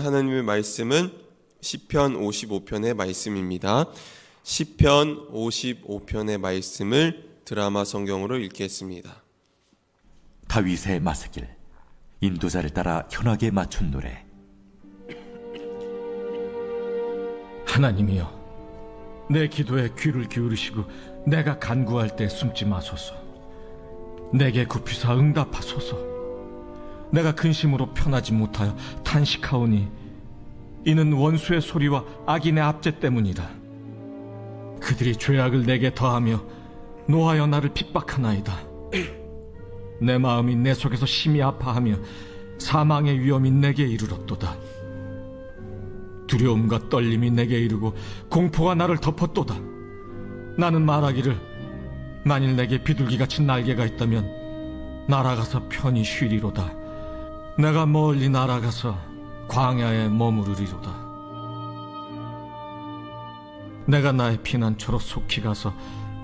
하나님의 말씀은 시편 55편의 말씀입니다. 시편 55편의 말씀을 드라마 성경으로 읽겠습니다. 다윗의 마스길, 인도자를 따라 현악에 맞춘 노래. 하나님이여, 내 기도에 귀를 기울이시고 내가 간구할 때 숨지 마소서. 내게 굽히사 응답하소서. 내가 근심으로 편하지 못하여 탄식하오니 이는 원수의 소리와 악인의 압제 때문이라. 그들이 죄악을 내게 더하며 노하여 나를 핍박하나이다. 내 마음이 내 속에서 심히 아파하며 사망의 위험이 내게 이르렀도다. 두려움과 떨림이 내게 이르고 공포가 나를 덮었도다. 나는 말하기를, 만일 내게 비둘기같이 날개가 있다면 날아가서 편히 쉬리로다. 내가 멀리 날아가서 광야에 머무르리로다. 내가 나의 피난처로 속히 가서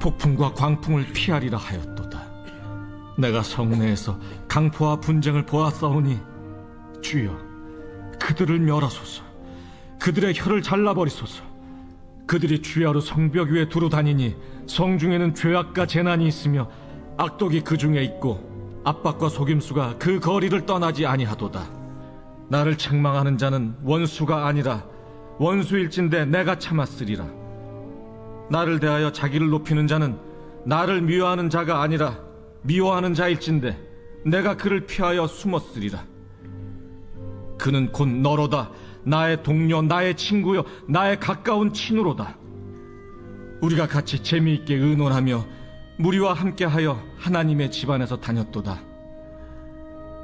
폭풍과 광풍을 피하리라 하였도다. 내가 성내에서 강포와 분쟁을 보았사오니 주여, 그들을 멸하소서. 그들의 혀를 잘라버리소서. 그들이 주야로 성벽 위에 두루 다니니 성중에는 죄악과 재난이 있으며 악독이 그 중에 있고 압박과 속임수가 그 거리를 떠나지 아니하도다. 나를 책망하는 자는 원수가 아니라 원수일진데 내가 참았으리라. 나를 대하여 자기를 높이는 자는 나를 미워하는 자가 아니라 미워하는 자일진데 내가 그를 피하여 숨었으리라. 그는 곧 너로다. 나의 동료, 나의 친구요, 나의 가까운 친구로다. 우리가 같이 재미있게 의논하며 무리와 함께하여 하나님의 집안에서 다녔도다.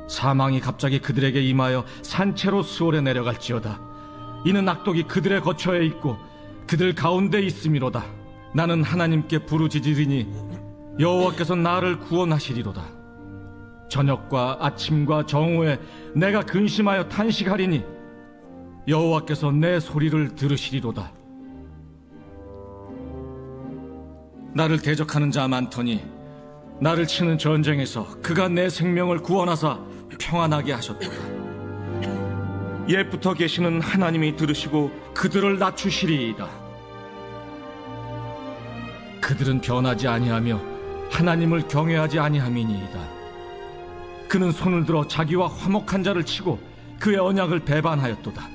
사망이 갑자기 그들에게 임하여 산채로 수월에 내려갈지어다. 이는 악독이 그들의 거처에 있고 그들 가운데 있음이로다. 나는 하나님께 부르짖으리니 여호와께서 나를 구원하시리로다. 저녁과 아침과 정오에 내가 근심하여 탄식하리니 여호와께서 내 소리를 들으시리로다. 나를 대적하는 자 많더니 나를 치는 전쟁에서 그가 내 생명을 구원하사 평안하게 하셨도다. 옛부터 계시는 하나님이 들으시고 그들을 낮추시리이다. 그들은 변하지 아니하며 하나님을 경외하지 아니함이니이다. 그는 손을 들어 자기와 화목한 자를 치고 그의 언약을 배반하였도다.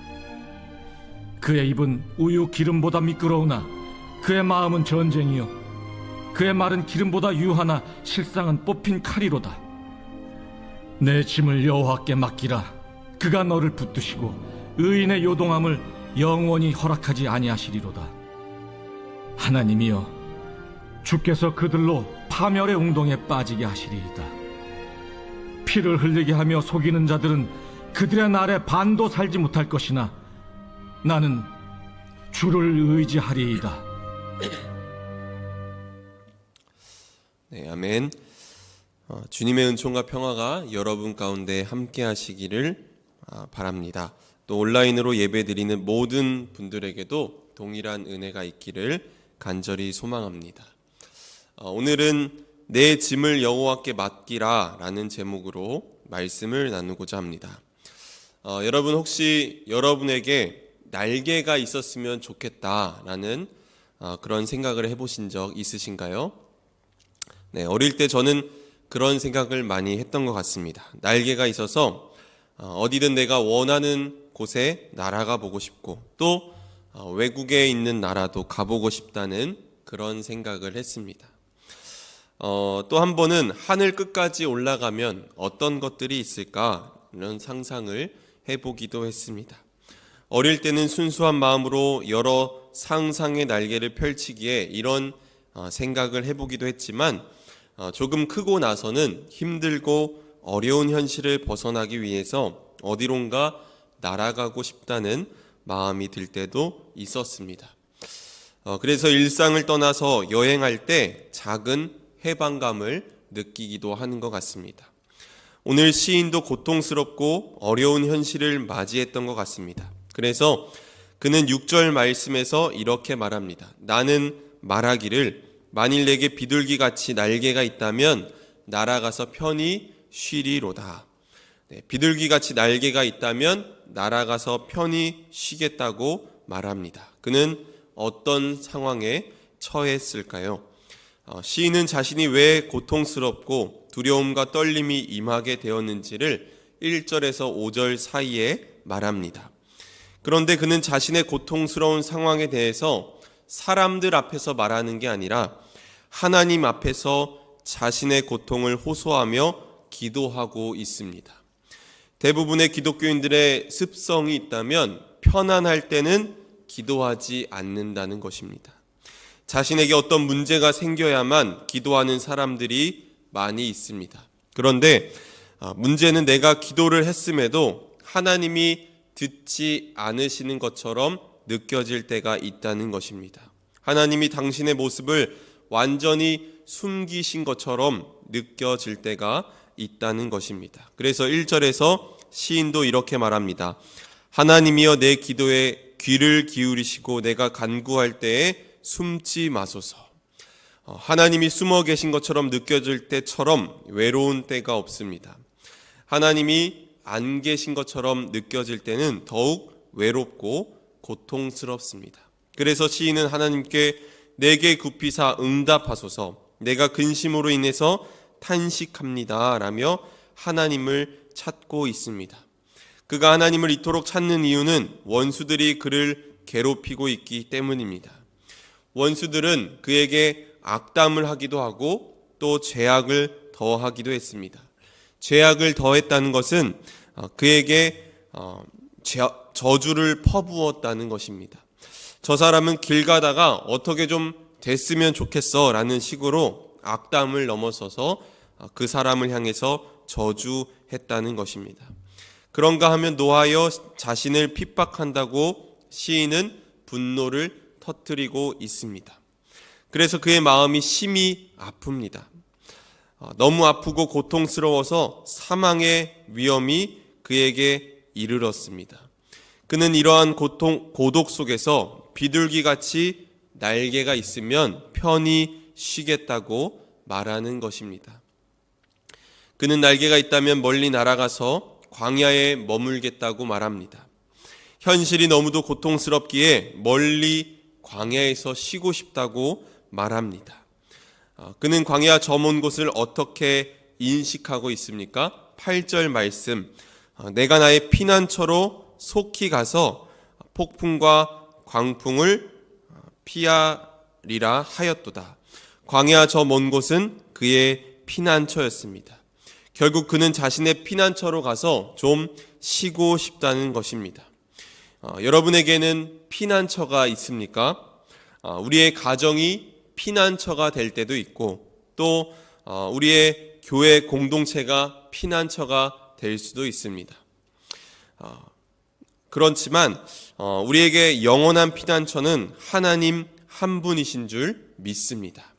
그의 입은 우유 기름보다 미끄러우나 그의 마음은 전쟁이요 그의 말은 기름보다 유하나 실상은 뽑힌 칼이로다. 내 짐을 여호와께 맡기라. 그가 너를 붙드시고 의인의 요동함을 영원히 허락하지 아니하시리로다. 하나님이여, 주께서 그들로 파멸의 웅덩이에 빠지게 하시리이다. 피를 흘리게 하며 속이는 자들은 그들의 날에 반도 살지 못할 것이나 나는 주를 의지하리이다. 네, 아멘. 주님의 은총과 평화가 여러분 가운데 함께 하시기를 바랍니다. 또 온라인으로 예배드리는 모든 분들에게도 동일한 은혜가 있기를 간절히 소망합니다. 오늘은 내 짐을 여호와께 맡기라 라는 제목으로 말씀을 나누고자 합니다. 여러분 혹시 여러분에게 날개가 있었으면 좋겠다라는 그런 생각을 해보신 적 있으신가요? 네, 어릴 때 저는 그런 생각을 많이 했던 것 같습니다. 날개가 있어서 어디든 내가 원하는 곳에 날아가 보고 싶고 또 외국에 있는 나라도 가보고 싶다는 그런 생각을 했습니다. 또 한 번은 하늘 끝까지 올라가면 어떤 것들이 있을까 이런 상상을 해보기도 했습니다. 어릴 때는 순수한 마음으로 여러 상상의 날개를 펼치기에 이런 생각을 해보기도 했지만 조금 크고 나서는 힘들고 어려운 현실을 벗어나기 위해서 어디론가 날아가고 싶다는 마음이 들 때도 있었습니다. 그래서 일상을 떠나서 여행할 때 작은 해방감을 느끼기도 하는 것 같습니다. 오늘 시인도 고통스럽고 어려운 현실을 맞이했던 것 같습니다. 그래서 그는 6절 말씀에서 이렇게 말합니다. 나는 말하기를, 만일 내게 비둘기같이 날개가 있다면 날아가서 편히 쉬리로다. 비둘기같이 날개가 있다면 날아가서 편히 쉬겠다고 말합니다. 그는 어떤 상황에 처했을까요? 시인은 자신이 왜 고통스럽고 두려움과 떨림이 임하게 되었는지를 1절에서 5절 사이에 말합니다. 그런데 그는 자신의 고통스러운 상황에 대해서 사람들 앞에서 말하는 게 아니라 하나님 앞에서 자신의 고통을 호소하며 기도하고 있습니다. 대부분의 기독교인들의 습성이 있다면 편안할 때는 기도하지 않는다는 것입니다. 자신에게 어떤 문제가 생겨야만 기도하는 사람들이 많이 있습니다. 그런데 문제는 내가 기도를 했음에도 하나님이 듣지 않으시는 것처럼 느껴질 때가 있다는 것입니다. 하나님이 당신의 모습을 완전히 숨기신 것처럼 느껴질 때가 있다는 것입니다. 그래서 1절에서 시인도 이렇게 말합니다. 하나님이여 내 기도에 귀를 기울이시고 내가 간구할 때에 숨지 마소서. 하나님이 숨어 계신 것처럼 느껴질 때처럼 외로운 때가 없습니다. 하나님이 안 계신 것처럼 느껴질 때는 더욱 외롭고 고통스럽습니다. 그래서 시인은 하나님께 내게 굽히사 응답하소서, 내가 근심으로 인해서 탄식합니다 라며 하나님을 찾고 있습니다. 그가 하나님을 이토록 찾는 이유는 원수들이 그를 괴롭히고 있기 때문입니다. 원수들은 그에게 악담을 하기도 하고 또 죄악을 더하기도 했습니다. 죄악을 더했다는 것은 그에게 저주를 퍼부었다는 것입니다. 저 사람은 길 가다가 어떻게 좀 됐으면 좋겠어 라는 식으로 악담을 넘어서서 그 사람을 향해서 저주했다는 것입니다. 그런가 하면 노하여 자신을 핍박한다고 시인은 분노를 터뜨리고 있습니다. 그래서 그의 마음이 심히 아픕니다. 너무 아프고 고통스러워서 사망의 위험이 그에게 이르렀습니다. 그는 이러한 고독 속에서 비둘기같이 날개가 있으면 편히 쉬겠다고 말하는 것입니다. 그는 날개가 있다면 멀리 날아가서 광야에 머물겠다고 말합니다. 현실이 너무도 고통스럽기에 멀리 광야에서 쉬고 싶다고 말합니다. 그는 광야 저 먼 곳을 어떻게 인식하고 있습니까? 8절 말씀, 내가 나의 피난처로 속히 가서 폭풍과 광풍을 피하리라 하였도다. 광야 저 먼 곳은 그의 피난처였습니다. 결국 그는 자신의 피난처로 가서 좀 쉬고 싶다는 것입니다. 여러분에게는 피난처가 있습니까? 우리의 가정이 피난처가 될 때도 있고 또 우리의 교회 공동체가 피난처가 될 수도 있습니다. 그렇지만 우리에게 영원한 피난처는 하나님 한 분이신 줄 믿습니다.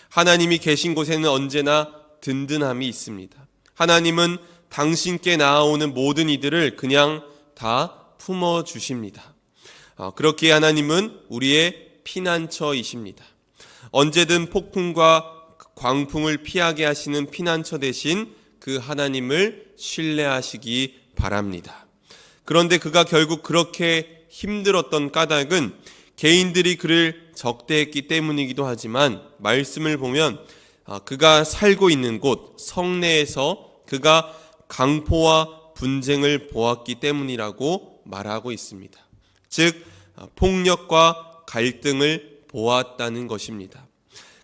하나님이 계신 곳에는 언제나 든든함이 있습니다. 하나님은 당신께 나아오는 모든 이들을 그냥 다 품어주십니다. 그렇기에 하나님은 우리의 피난처이십니다. 언제든 폭풍과 광풍을 피하게 하시는 피난처 대신 그 하나님을 신뢰하시기 바랍니다. 그런데 그가 결국 그렇게 힘들었던 까닭은 개인들이 그를 적대했기 때문이기도 하지만 말씀을 보면 그가 살고 있는 곳 성내에서 그가 강포와 분쟁을 보았기 때문이라고 말하고 있습니다. 즉 폭력과 갈등을 보았다는 것입니다.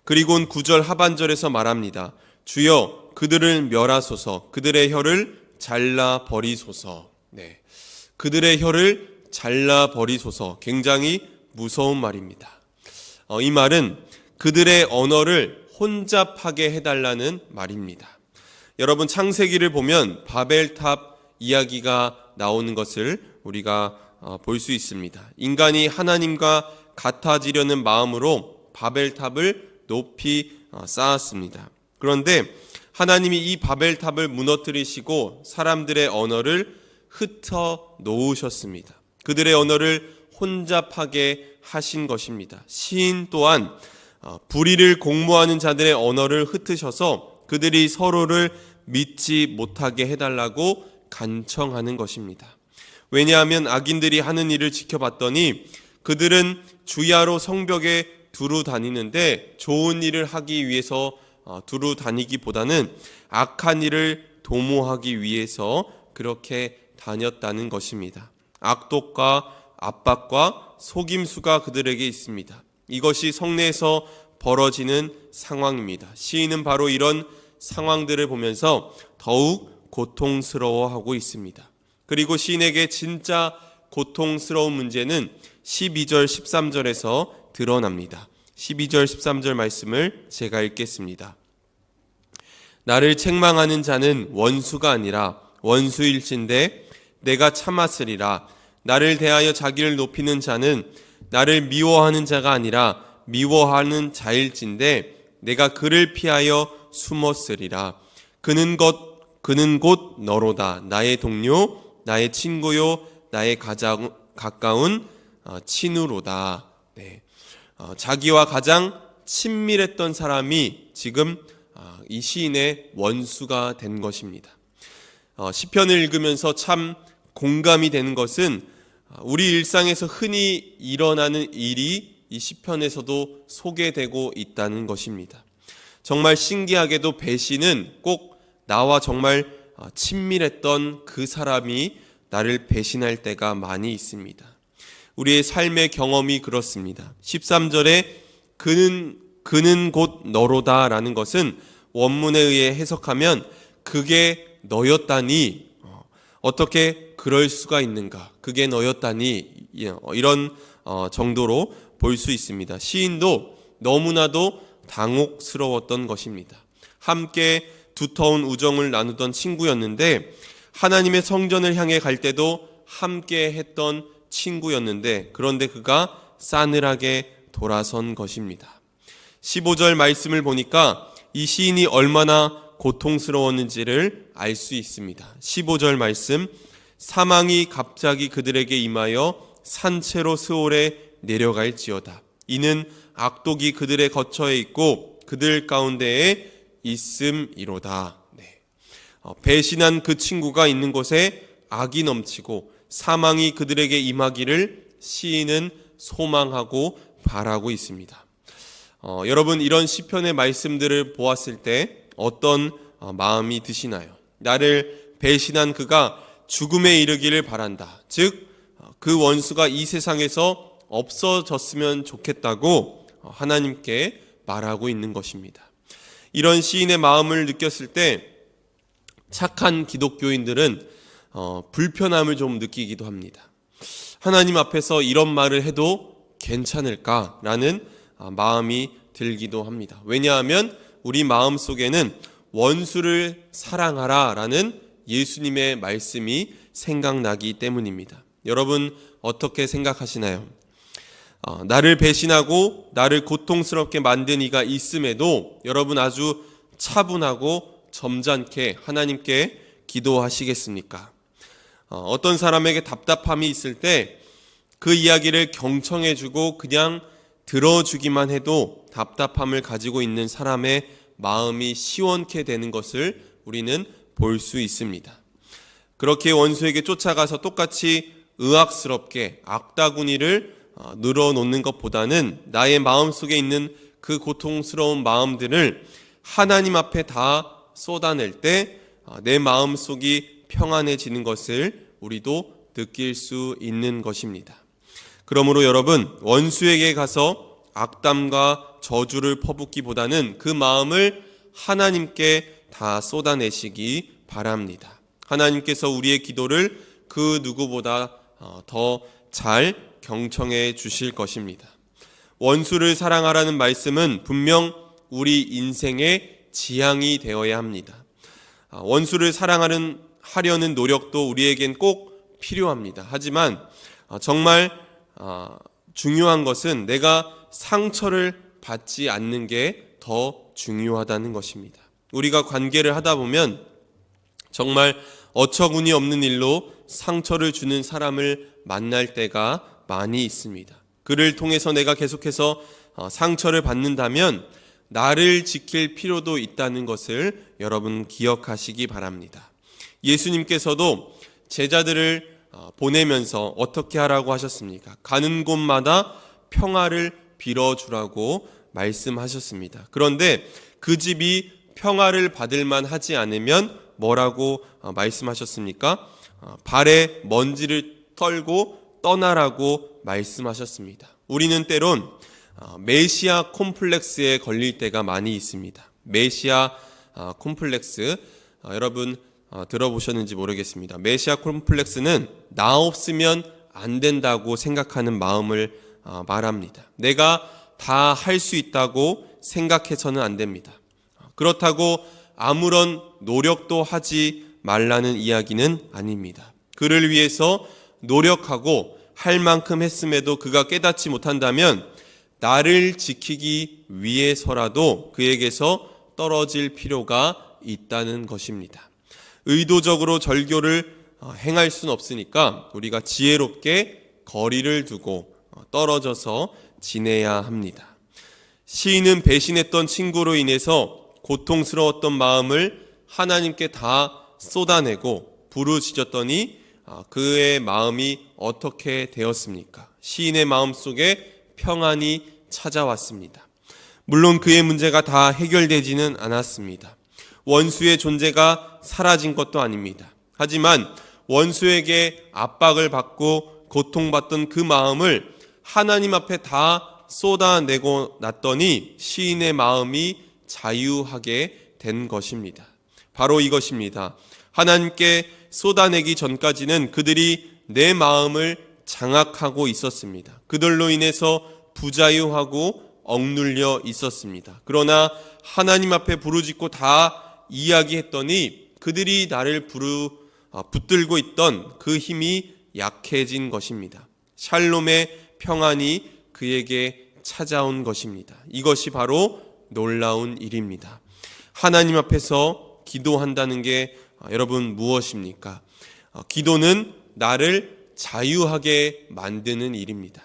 그리고는 9절 하반절에서 말합니다. 주여 그들을 멸하소서, 그들의 혀를 잘라버리소서. 네, 그들의 혀를 잘라버리소서. 굉장히 무서운 말입니다. 이 말은 그들의 언어를 혼잡하게 해달라는 말입니다. 여러분 창세기를 보면 바벨탑 이야기가 나오는 것을 우리가 볼 수 있습니다. 인간이 하나님과 같아지려는 마음으로 바벨탑을 높이 쌓았습니다. 그런데 하나님이 이 바벨탑을 무너뜨리시고 사람들의 언어를 흩어 놓으셨습니다. 그들의 언어를 혼잡하게 하신 것입니다. 시인 또한 불의를 공모하는 자들의 언어를 흩으셔서 그들이 서로를 믿지 못하게 해달라고 간청하는 것입니다. 왜냐하면 악인들이 하는 일을 지켜봤더니 그들은 주야로 성벽에 두루 다니는데 좋은 일을 하기 위해서 두루 다니기보다는 악한 일을 도모하기 위해서 그렇게 다녔다는 것입니다. 악독과 압박과 속임수가 그들에게 있습니다. 이것이 성내에서 벌어지는 상황입니다. 시인은 바로 이런 상황들을 보면서 더욱 고통스러워하고 있습니다. 그리고 시인에게 진짜 고통스러운 문제는 12절 13절에서 드러납니다. 12절 13절 말씀을 제가 읽겠습니다. 나를 책망하는 자는 원수가 아니라 원수일진데 내가 참았으리라. 나를 대하여 자기를 높이는 자는 나를 미워하는 자가 아니라 미워하는 자일진데 내가 그를 피하여 숨었으리라. 그는 곧 너로다. 나의 동료, 나의 친구요, 나의 가까운 친우로다. 네. 자기와 가장 친밀했던 사람이 지금 이 시인의 원수가 된 것입니다. 시편을 읽으면서 참 공감이 되는 것은 우리 일상에서 흔히 일어나는 일이 이 시편에서도 소개되고 있다는 것입니다. 정말 신기하게도 배신은 꼭 나와 정말 친밀했던 그 사람이 나를 배신할 때가 많이 있습니다. 우리의 삶의 경험이 그렇습니다. 13절에 그는 곧 너로다 라는 것은 원문에 의해 해석하면 그게 너였다니 어떻게 그럴 수가 있는가, 그게 너였다니 이런 정도로 볼 수 있습니다. 시인도 너무나도 당혹스러웠던 것입니다. 함께 두터운 우정을 나누던 친구였는데 하나님의 성전을 향해 갈 때도 함께 했던 친구였는데 그런데 그가 싸늘하게 돌아선 것입니다. 15절 말씀을 보니까 이 시인이 얼마나 고통스러웠는지를 알 수 있습니다. 15절 말씀, 사망이 갑자기 그들에게 임하여 산채로 스올에 내려갈지어다. 이는 악독이 그들의 거처에 있고 그들 가운데에 있음이로다. 네. 배신한 그 친구가 있는 곳에 악이 넘치고 사망이 그들에게 임하기를 시인은 소망하고 바라고 있습니다. 여러분, 이런 시편의 말씀들을 보았을 때 어떤 마음이 드시나요? 나를 배신한 그가 죽음에 이르기를 바란다. 즉, 그 원수가 이 세상에서 없어졌으면 좋겠다고 하나님께 말하고 있는 것입니다. 이런 시인의 마음을 느꼈을 때 착한 기독교인들은 불편함을 좀 느끼기도 합니다. 하나님 앞에서 이런 말을 해도 괜찮을까라는 마음이 들기도 합니다. 왜냐하면 우리 마음 속에는 원수를 사랑하라라는 예수님의 말씀이 생각나기 때문입니다. 여러분 어떻게 생각하시나요? 나를 배신하고 나를 고통스럽게 만든 이가 있음에도 여러분 아주 차분하고 점잖게 하나님께 기도하시겠습니까? 어떤 사람에게 답답함이 있을 때 그 이야기를 경청해주고 그냥 들어주기만 해도 답답함을 가지고 있는 사람의 마음이 시원케 되는 것을 우리는 볼 수 있습니다. 그렇게 원수에게 쫓아가서 똑같이 의학스럽게 악다구니를 늘어놓는 것보다는 나의 마음속에 있는 그 고통스러운 마음들을 하나님 앞에 다 쏟아낼 때 내 마음속이 평안해지는 것을 우리도 느낄 수 있는 것입니다. 그러므로 여러분, 원수에게 가서 악담과 저주를 퍼붓기보다는 그 마음을 하나님께 다 쏟아내시기 바랍니다. 하나님께서 우리의 기도를 그 누구보다 더 잘 경청해 주실 것입니다. 원수를 사랑하라는 말씀은 분명 우리 인생의 지향이 되어야 합니다. 원수를 하려는 노력도 우리에겐 꼭 필요합니다. 하지만 정말 중요한 것은 내가 상처를 받지 않는 게 더 중요하다는 것입니다. 우리가 관계를 하다 보면 정말 어처구니 없는 일로 상처를 주는 사람을 만날 때가 많이 있습니다. 그를 통해서 내가 계속해서 상처를 받는다면 나를 지킬 필요도 있다는 것을 여러분 기억하시기 바랍니다. 예수님께서도 제자들을 보내면서 어떻게 하라고 하셨습니까? 가는 곳마다 평화를 빌어주라고 말씀하셨습니다. 그런데 그 집이 평화를 받을 만하지 않으면 뭐라고 말씀하셨습니까? 발에 먼지를 털고 떠나라고 말씀하셨습니다. 우리는 때론 메시아 콤플렉스에 걸릴 때가 많이 있습니다. 메시아 콤플렉스, 여러분 들어보셨는지 모르겠습니다. 메시아 콤플렉스는 나 없으면 안 된다고 생각하는 마음을 말합니다. 내가 다 할 수 있다고 생각해서는 안 됩니다. 그렇다고 아무런 노력도 하지 말라는 이야기는 아닙니다. 그를 위해서 노력하고 할 만큼 했음에도 그가 깨닫지 못한다면 나를 지키기 위해서라도 그에게서 떨어질 필요가 있다는 것입니다. 의도적으로 절교를 행할 수는 없으니까 우리가 지혜롭게 거리를 두고 떨어져서 지내야 합니다. 시인은 배신했던 친구로 인해서 고통스러웠던 마음을 하나님께 다 쏟아내고 부르짖었더니 그의 마음이 어떻게 되었습니까? 시인의 마음속에 평안이 찾아왔습니다. 물론 그의 문제가 다 해결되지는 않았습니다. 원수의 존재가 사라진 것도 아닙니다. 하지만 원수에게 압박을 받고 고통받던 그 마음을 하나님 앞에 다 쏟아내고 났더니 시인의 마음이 자유하게 된 것입니다. 바로 이것입니다. 하나님께 쏟아내기 전까지는 그들이 내 마음을 장악하고 있었습니다. 그들로 인해서 부자유하고 억눌려 있었습니다. 그러나 하나님 앞에 부르짖고 다 이야기했더니 그들이 나를 붙들고 있던 그 힘이 약해진 것입니다. 샬롬의 평안이 그에게 찾아온 것입니다. 이것이 바로 놀라운 일입니다. 하나님 앞에서 기도한다는 게 여러분 무엇입니까? 기도는 나를 자유하게 만드는 일입니다.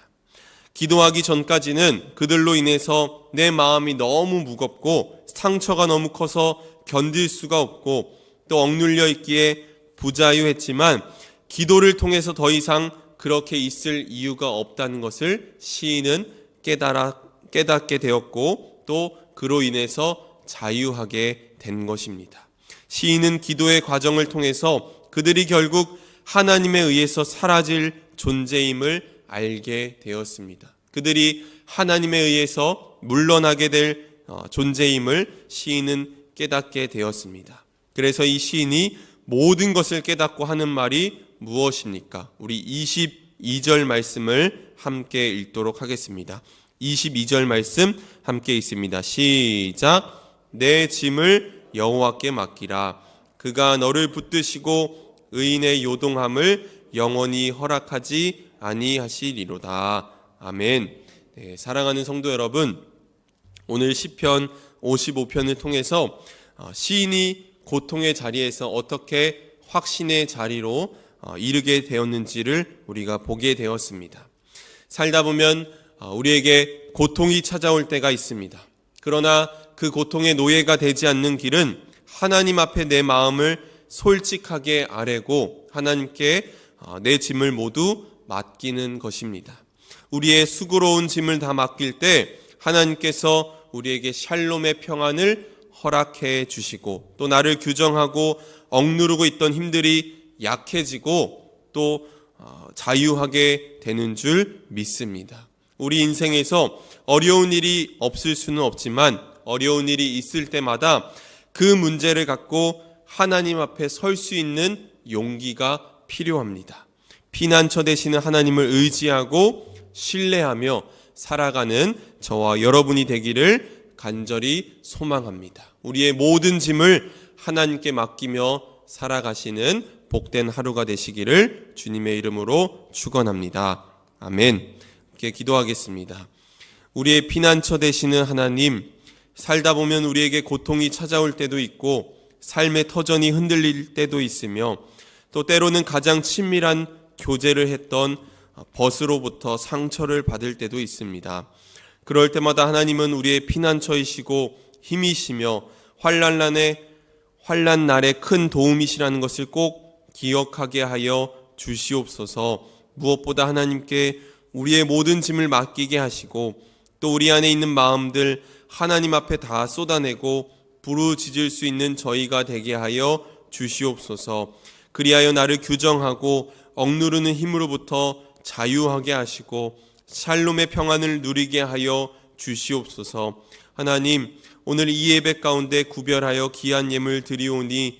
기도하기 전까지는 그들로 인해서 내 마음이 너무 무겁고 상처가 너무 커서 견딜 수가 없고 또 억눌려 있기에 부자유했지만 기도를 통해서 더 이상 그렇게 있을 이유가 없다는 것을 시인은 깨닫게 되었고 또 그로 인해서 자유하게 된 것입니다. 시인은 기도의 과정을 통해서 그들이 결국 하나님에 의해서 사라질 존재임을 알게 되었습니다. 그들이 하나님에 의해서 물러나게 될 존재임을 시인은 깨닫게 되었습니다. 그래서 이 시인이 모든 것을 깨닫고 하는 말이 무엇입니까? 우리 22절 말씀을 함께 읽도록 하겠습니다. 22절 말씀 함께 읽습니다. 시작. 내 짐을 여호와께 맡기라. 그가 너를 붙드시고 의인의 요동함을 영원히 허락하지 아니하시리로다. 아멘. 네, 사랑하는 성도 여러분, 오늘 시편 55편을 통해서 시인이 고통의 자리에서 어떻게 확신의 자리로 이르게 되었는지를 우리가 보게 되었습니다. 살다 보면 우리에게 고통이 찾아올 때가 있습니다. 그러나 그 고통의 노예가 되지 않는 길은 하나님 앞에 내 마음을 솔직하게 아뢰고 하나님께 내 짐을 모두 맡기는 것입니다. 우리의 수고로운 짐을 다 맡길 때 하나님께서 우리에게 샬롬의 평안을 허락해 주시고 또 나를 규정하고 억누르고 있던 힘들이 약해지고 또 자유하게 되는 줄 믿습니다. 우리 인생에서 어려운 일이 없을 수는 없지만 어려운 일이 있을 때마다 그 문제를 갖고 하나님 앞에 설 수 있는 용기가 필요합니다. 피난처 되시는 하나님을 의지하고 신뢰하며 살아가는 저와 여러분이 되기를 간절히 소망합니다. 우리의 모든 짐을 하나님께 맡기며 살아가시는 복된 하루가 되시기를 주님의 이름으로 축원합니다. 아멘. 함께 기도하겠습니다. 우리의 피난처 되시는 하나님, 살다 보면 우리에게 고통이 찾아올 때도 있고 삶의 터전이 흔들릴 때도 있으며 또 때로는 가장 친밀한 교제를 했던 벗으로부터 상처를 받을 때도 있습니다. 그럴 때마다 하나님은 우리의 피난처이시고 힘이시며 환난 날에 큰 도움이시라는 것을 꼭 기억하게 하여 주시옵소서. 무엇보다 하나님께 우리의 모든 짐을 맡기게 하시고 또 우리 안에 있는 마음들 하나님 앞에 다 쏟아내고 부르짖을 수 있는 저희가 되게 하여 주시옵소서. 그리하여 나를 규정하고 억누르는 힘으로부터 자유하게 하시고 샬롬의 평안을 누리게 하여 주시옵소서. 하나님, 오늘 이 예배 가운데 구별하여 귀한 예물 드리오니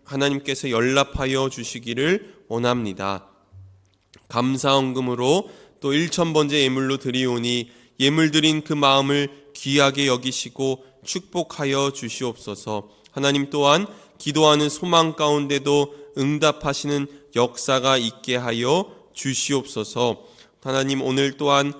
하나님께서 연락하여 주시기를 원합니다. 감사헌금으로 또 1000번째 예물로 드리오니 예물 드린 그 마음을 귀하게 여기시고 축복하여 주시옵소서. 하나님 또한 기도하는 소망 가운데도 응답하시는 역사가 있게 하여 주시옵소서. 하나님, 오늘 또한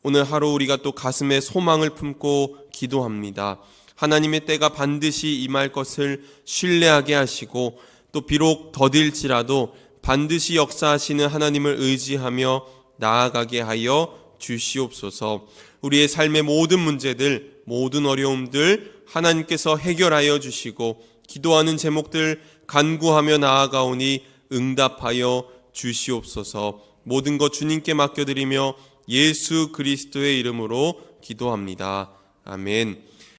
오늘 하루 우리가 또 가슴에 소망을 품고 기도합니다. 하나님의 때가 반드시 임할 것을 신뢰하게 하시고 또 비록 더딜지라도 반드시 역사하시는 하나님을 의지하며 나아가게 하여 주시옵소서. 우리의 삶의 모든 문제들, 모든 어려움들 하나님께서 해결하여 주시고 기도하는 제목들 간구하며 나아가오니 응답하여 주시옵소서. 모든 것 주님께 맡겨드리며 예수 그리스도의 이름으로 기도합니다. 아멘.